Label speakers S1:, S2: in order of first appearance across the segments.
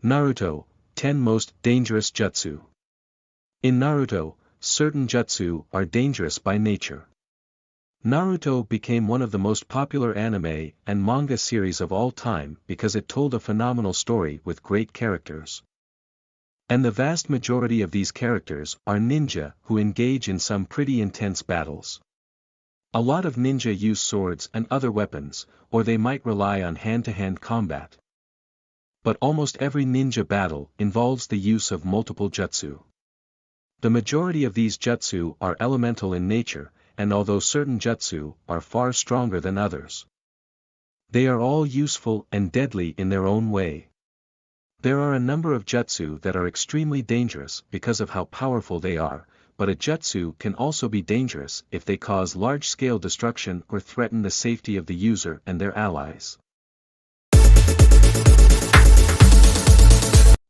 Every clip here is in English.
S1: Naruto, 10 Most Dangerous Jutsu. In Naruto, certain jutsu are dangerous by nature. Naruto became one of the most popular anime and manga series of all time because it told a phenomenal story with great characters. And the vast majority of these characters are ninja who engage in some pretty intense battles. A lot of ninja use swords and other weapons, or they might rely on hand-to-hand combat. But almost every ninja battle involves the use of multiple jutsu. The majority of these jutsu are elemental in nature, and although certain jutsu are far stronger than others, they are all useful and deadly in their own way. There are a number of jutsu that are extremely dangerous because of how powerful they are, but a jutsu can also be dangerous if they cause large-scale destruction or threaten the safety of the user and their allies.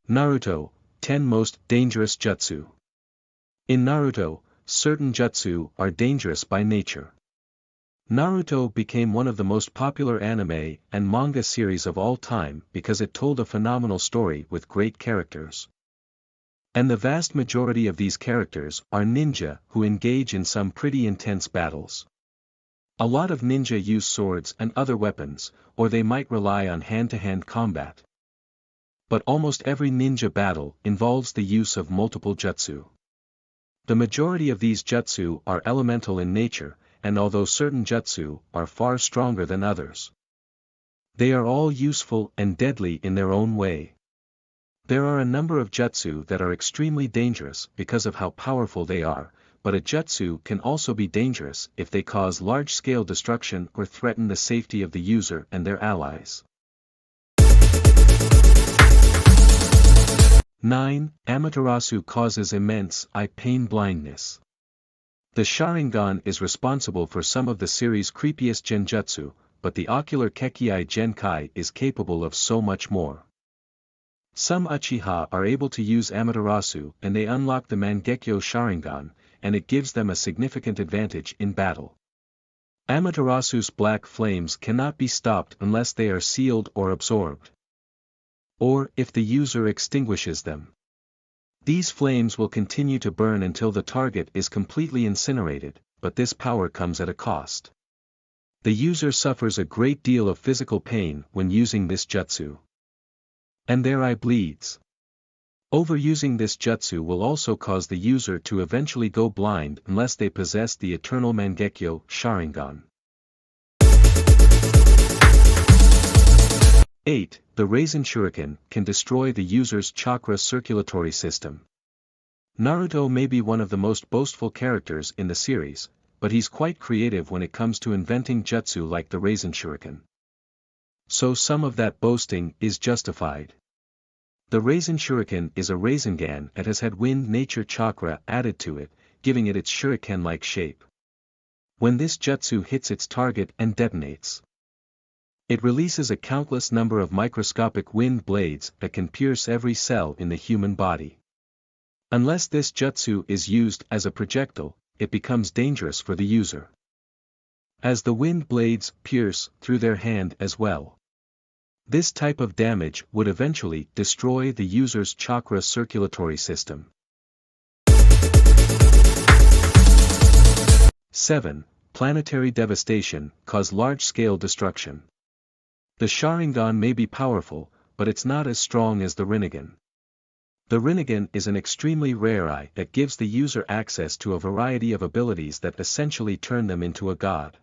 S1: Naruto, 10 Most Dangerous Jutsu. In Naruto, certain jutsu are dangerous by nature. Naruto became one of the most popular anime and manga series of all time because it told a phenomenal story with great characters. And the vast majority of these characters are ninja who engage in some pretty intense battles. A lot of ninja use swords and other weapons, or they might rely on hand-to-hand combat. But almost every ninja battle involves the use of multiple jutsu. The majority of these jutsu are elemental in nature, and although certain jutsu are far stronger than others, they are all useful and deadly in their own way. There are a number of jutsu that are extremely dangerous because of how powerful they are, but a jutsu can also be dangerous if they cause large-scale destruction or threaten the safety of the user and their allies. 9. Amaterasu causes immense eye pain blindness. The Sharingan is responsible for some of the series' creepiest genjutsu, but the ocular Kekkai Genkai is capable of so much more. Some Uchiha are able to use Amaterasu and they unlock the Mangekyo Sharingan, and it gives them a significant advantage in battle. Amaterasu's black flames cannot be stopped unless they are sealed or absorbed, or if the user extinguishes them. These flames will continue to burn until the target is completely incinerated, but this power comes at a cost. The user suffers a great deal of physical pain when using this jutsu, and their eye bleeds. Overusing this jutsu will also cause the user to eventually go blind unless they possess the eternal Mangekyo Sharingan. 8. The Raisin Shuriken can destroy the user's chakra circulatory system. Naruto may be one of the most boastful characters in the series, but he's quite creative when it comes to inventing jutsu like the Raisin Shuriken. So some of that boasting is justified. The Raisin Shuriken is a Rasengan that has had wind nature chakra added to it, giving it its shuriken-like shape. When this jutsu hits its target and detonates, it releases a countless number of microscopic wind blades that can pierce every cell in the human body. Unless this jutsu is used as a projectile, it becomes dangerous for the user, as the wind blades pierce through their hand as well. This type of damage would eventually destroy the user's chakra circulatory system. 7. Planetary devastation cause large-scale destruction. The Sharingan may be powerful, but it's not as strong as the Rinnegan. The Rinnegan is an extremely rare eye that gives the user access to a variety of abilities that essentially turn them into a god.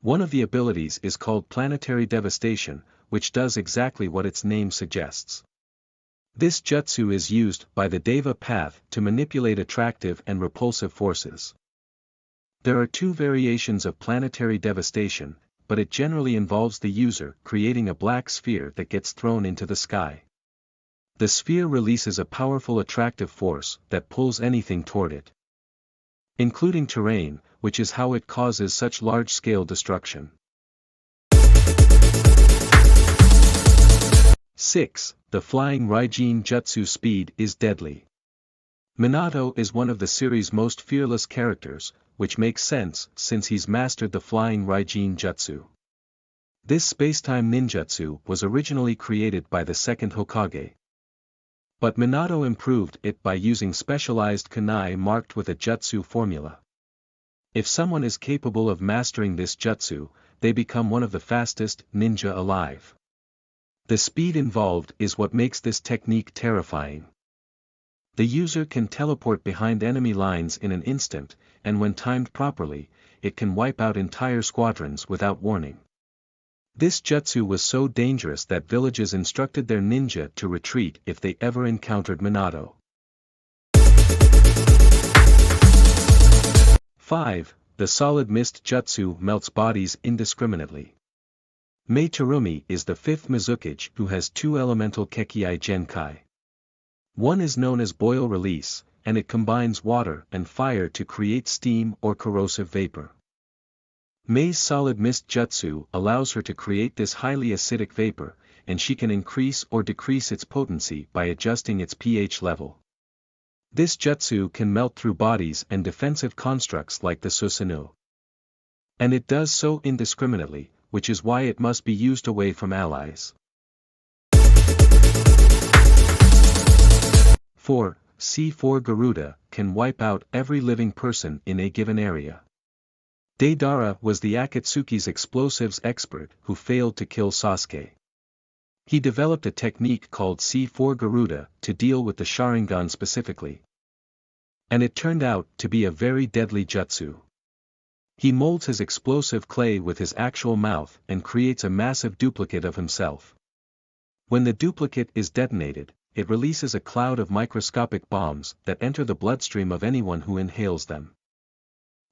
S1: One of the abilities is called Planetary Devastation, which does exactly what its name suggests. This jutsu is used by the Deva path to manipulate attractive and repulsive forces. There are 2 variations of planetary devastation, but it generally involves the user creating a black sphere that gets thrown into the sky. The sphere releases a powerful attractive force that pulls anything toward it, including terrain, which is how it causes such large-scale destruction. 6. The Flying Raijin Jutsu speed is deadly. Minato is one of the series' most fearless characters, which makes sense since he's mastered the Flying Raijin Jutsu. This spacetime ninjutsu was originally created by the second Hokage. But Minato improved it by using specialized kunai marked with a jutsu formula. If someone is capable of mastering this jutsu, they become one of the fastest ninja alive. The speed involved is what makes this technique terrifying. The user can teleport behind enemy lines in an instant, and when timed properly, it can wipe out entire squadrons without warning. This jutsu was so dangerous that villages instructed their ninja to retreat if they ever encountered Minato. 5. The solid mist jutsu melts bodies indiscriminately. Mei Terumi is the fifth Mizukage who has two elemental Kekii Genkai. One is known as boil release, and it combines water and fire to create steam or corrosive vapor. Mei's solid mist jutsu allows her to create this highly acidic vapor, and she can increase or decrease its potency by adjusting its pH level. This jutsu can melt through bodies and defensive constructs like the Susanoo. And it does so indiscriminately, which is why it must be used away from allies. 4. C4 Garuda can wipe out every living person in a given area. Deidara was the Akatsuki's explosives expert who failed to kill Sasuke. He developed a technique called C4 Garuda to deal with the Sharingan specifically. And it turned out to be a very deadly jutsu. He molds his explosive clay with his actual mouth and creates a massive duplicate of himself. When the duplicate is detonated, it releases a cloud of microscopic bombs that enter the bloodstream of anyone who inhales them.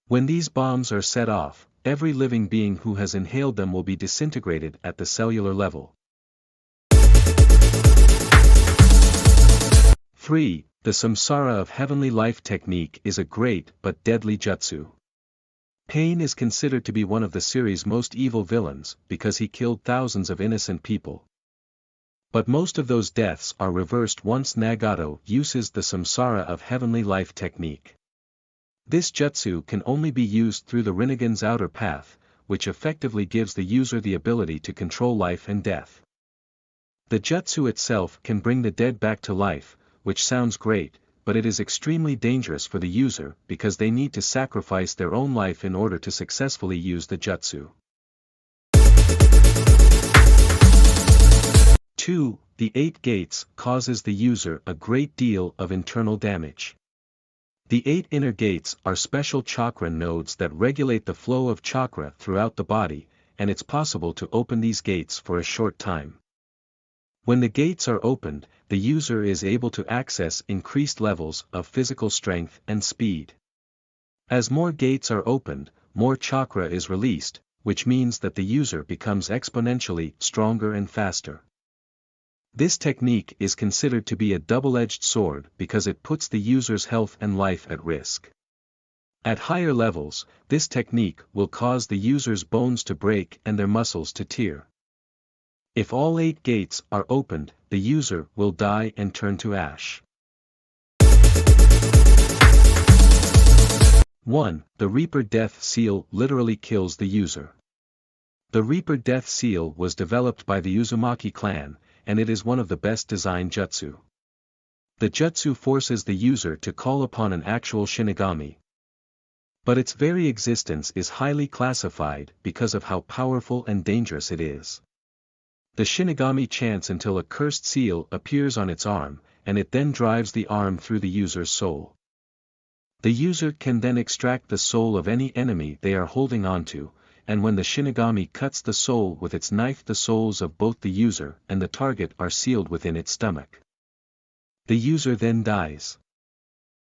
S1: When these bombs are set off, every living being who has inhaled them will be disintegrated at the cellular level. 3. The Samsara of Heavenly Life technique is a great but deadly jutsu. Pain is considered to be one of the series' most evil villains because he killed thousands of innocent people. But most of those deaths are reversed once Nagato uses the Samsara of Heavenly Life technique. This jutsu can only be used through the Rinnegan's outer path, which effectively gives the user the ability to control life and death. The jutsu itself can bring the dead back to life, which sounds great, but it is extremely dangerous for the user because they need to sacrifice their own life in order to successfully use the jutsu. 2. The 8 gates causes the user a great deal of internal damage. The 8 inner gates are special chakra nodes that regulate the flow of chakra throughout the body, and it's possible to open these gates for a short time. When the gates are opened, the user is able to access increased levels of physical strength and speed. As more gates are opened, more chakra is released, which means that the user becomes exponentially stronger and faster. This technique is considered to be a double-edged sword because it puts the user's health and life at risk. At higher levels, this technique will cause the user's bones to break and their muscles to tear. If all 8 gates are opened, the user will die and turn to ash. 1. The Reaper Death Seal literally kills the user. The Reaper Death Seal was developed by the Uzumaki clan, and it is one of the best designed jutsu. The jutsu forces the user to call upon an actual Shinigami. But its very existence is highly classified because of how powerful and dangerous it is. The Shinigami chants until a cursed seal appears on its arm, and it then drives the arm through the user's soul. The user can then extract the soul of any enemy they are holding onto, and when the Shinigami cuts the soul with its knife, the souls of both the user and the target are sealed within its stomach. The user then dies.